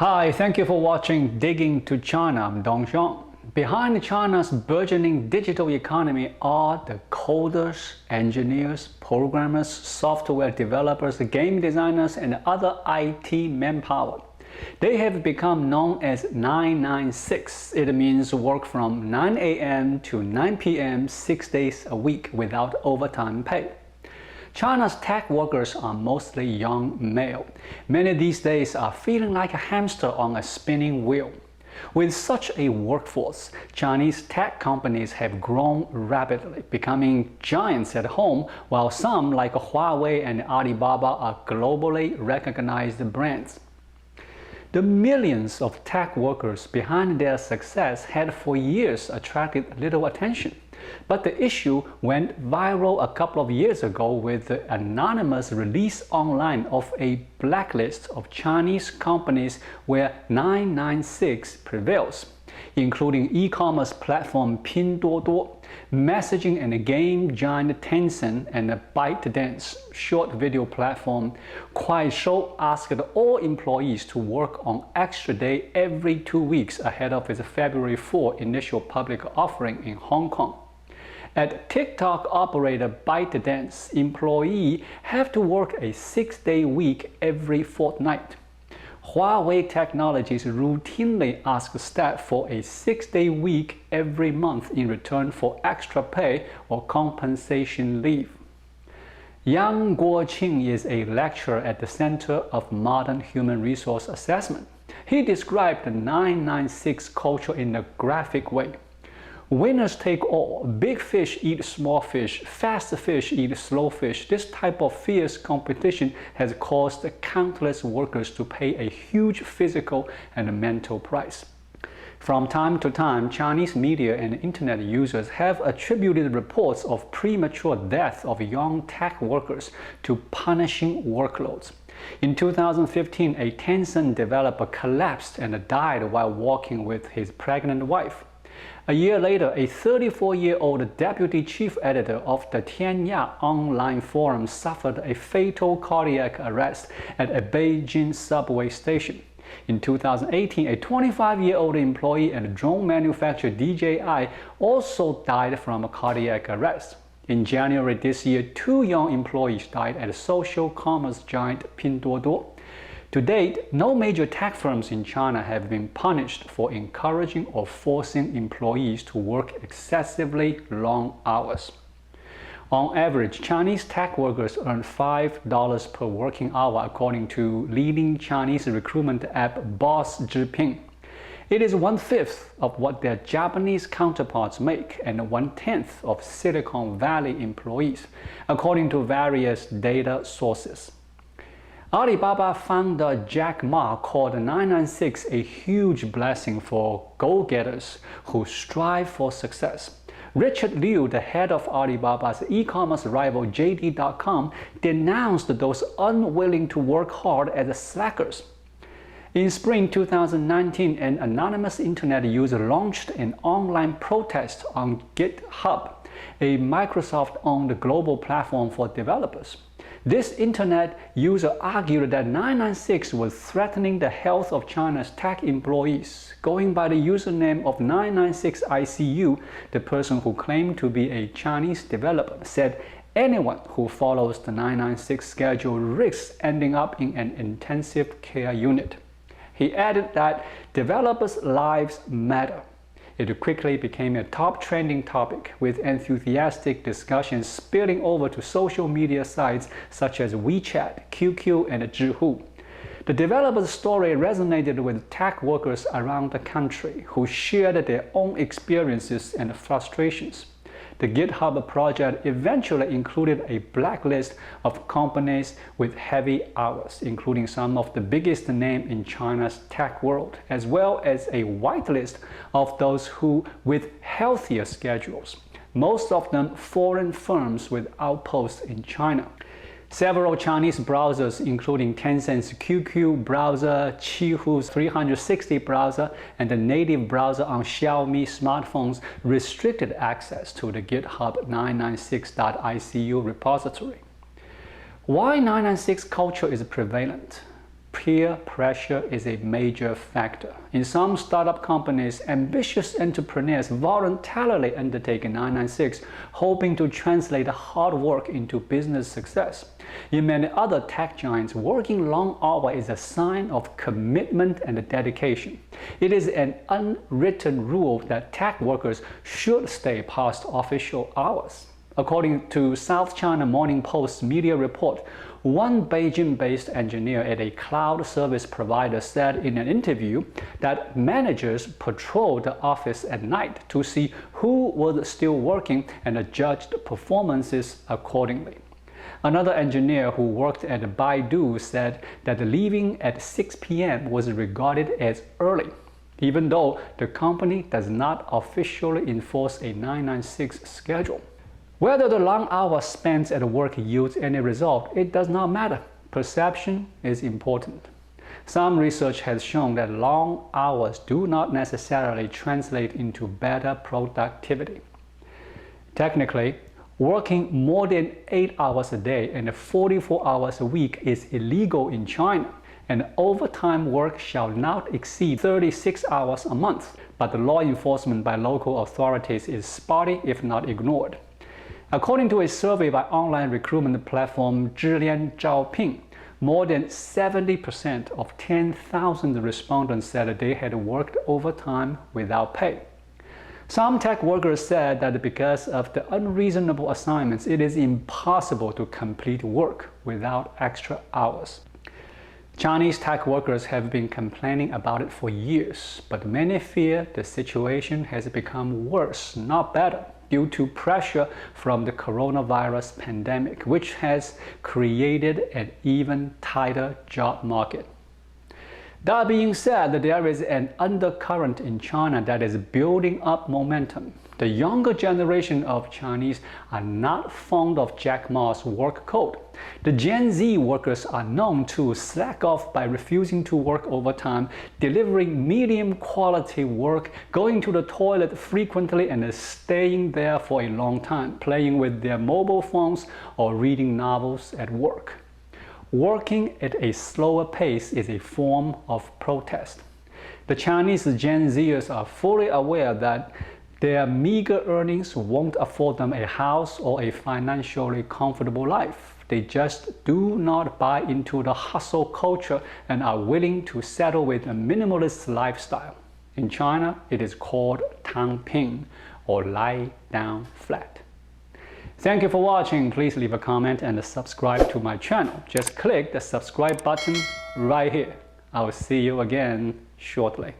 Hi, thank you for watching Digging to China. I'm Dongxiang. Behind China's burgeoning digital economy are the coders, engineers, programmers, software developers, game designers, and other IT manpower. They have become known as 996. It means work from 9 a.m. to 9 p.m. 6 days a week without overtime pay. China's tech workers are mostly young male. Many these days are feeling like a hamster on a spinning wheel. With such a workforce, Chinese tech companies have grown rapidly, becoming giants at home, while some like Huawei and Alibaba are globally recognized brands. The millions of tech workers behind their success had for years attracted little attention. But the issue went viral a couple of years ago with the anonymous release online of a blacklist of Chinese companies where 996 prevails, including e-commerce platform Pinduoduo, messaging and game giant Tencent, and ByteDance short video platform Kuaishou asked all employees to work on extra day every 2 weeks ahead of its February 4 initial public offering in Hong Kong. At TikTok operator ByteDance, employees have to work a 6-day week every fortnight. Huawei Technologies routinely asks staff for a 6-day week every month in return for extra pay or compensation leave. Yang Guoqing is a lecturer at the Center of Modern Human Resource Assessment. He described the 996 culture in a graphic way. Winners take all. Big fish eat small fish. Fast fish eat slow fish. This type of fierce competition has caused countless workers to pay a huge physical and mental price. From time to time, Chinese media and internet users have attributed reports of premature death of young tech workers to punishing workloads. In 2015, a Tencent developer collapsed and died while walking with his pregnant wife. A year later, a 34-year-old deputy chief editor of the Tianya online forum suffered a fatal cardiac arrest at a Beijing subway station. In 2018, a 25-year-old employee at drone manufacturer DJI also died from a cardiac arrest. In January this year, 2 young employees died at social commerce giant Pinduoduo. To date, no major tech firms in China have been punished for encouraging or forcing employees to work excessively long hours. On average, Chinese tech workers earn $5 per working hour according to leading Chinese recruitment app Boss Zhiping. It is 1/5 of what their Japanese counterparts make and 1/10 of Silicon Valley employees, according to various data sources. Alibaba founder Jack Ma called 996 a huge blessing for go-getters who strive for success. Richard Liu, the head of Alibaba's e-commerce rival JD.com, denounced those unwilling to work hard as slackers. In spring 2019, an anonymous internet user launched an online protest on GitHub, a Microsoft-owned global platform for developers. This internet user argued that 996 was threatening the health of China's tech employees. Going by the username of 996ICU, the person who claimed to be a Chinese developer said anyone who follows the 996 schedule risks ending up in an intensive care unit. He added that developers' lives matter. It quickly became a top trending topic, with enthusiastic discussions spilling over to social media sites such as WeChat, QQ, and Zhihu. The developer's story resonated with tech workers around the country who shared their own experiences and frustrations. The GitHub project eventually included a blacklist of companies with heavy hours, including some of the biggest names in China's tech world, as well as a whitelist of those who with healthier schedules, most of them foreign firms with outposts in China. Several Chinese browsers, including Tencent's QQ browser, Qihoo's 360 browser, and the native browser on Xiaomi smartphones, restricted access to the GitHub 996.icu repository. Why 996 culture is prevalent? peer pressure is a major factor. In some startup companies, ambitious entrepreneurs voluntarily undertake 996, hoping to translate hard work into business success. In many other tech giants, working long hours is a sign of commitment and dedication. It is an unwritten rule that tech workers should stay past official hours. According to South China Morning Post media report, one Beijing-based engineer at a cloud service provider said in an interview that managers patrolled the office at night to see who was still working and adjudged performances accordingly. Another engineer who worked at Baidu said that leaving at 6 p.m. was regarded as early, even though the company does not officially enforce a 996 schedule. Whether the long hours spent at work yields any result, it does not matter. Perception is important. Some research has shown that long hours do not necessarily translate into better productivity. Technically, working more than 8 hours a day and 44 hours a week is illegal in China, and overtime work shall not exceed 36 hours a month, but the law enforcement by local authorities is spotty if not ignored. According to a survey by online recruitment platform Zhilian Zhaoping, more than 70% of 10,000 respondents said they had worked overtime without pay. Some tech workers said that because of the unreasonable assignments, it is impossible to complete work without extra hours. Chinese tech workers have been complaining about it for years, but many fear the situation has become worse, not better, due to pressure from the coronavirus pandemic, which has created an even tighter job market. That being said, there is an undercurrent in China that is building up momentum. The younger generation of Chinese are not fond of Jack Ma's work code. The Gen Z workers are known to slack off by refusing to work overtime, delivering medium quality work, going to the toilet frequently and staying there for a long time, playing with their mobile phones or reading novels at work. Working at a slower pace is a form of protest. The Chinese Gen Zers are fully aware that their meager earnings won't afford them a house or a financially comfortable life. They just do not buy into the hustle culture and are willing to settle with a minimalist lifestyle. In China, it is called tangping, or lie down flat. Thank you for watching. Please leave a comment and subscribe to my channel. Just click the subscribe button right here. I will see you again shortly.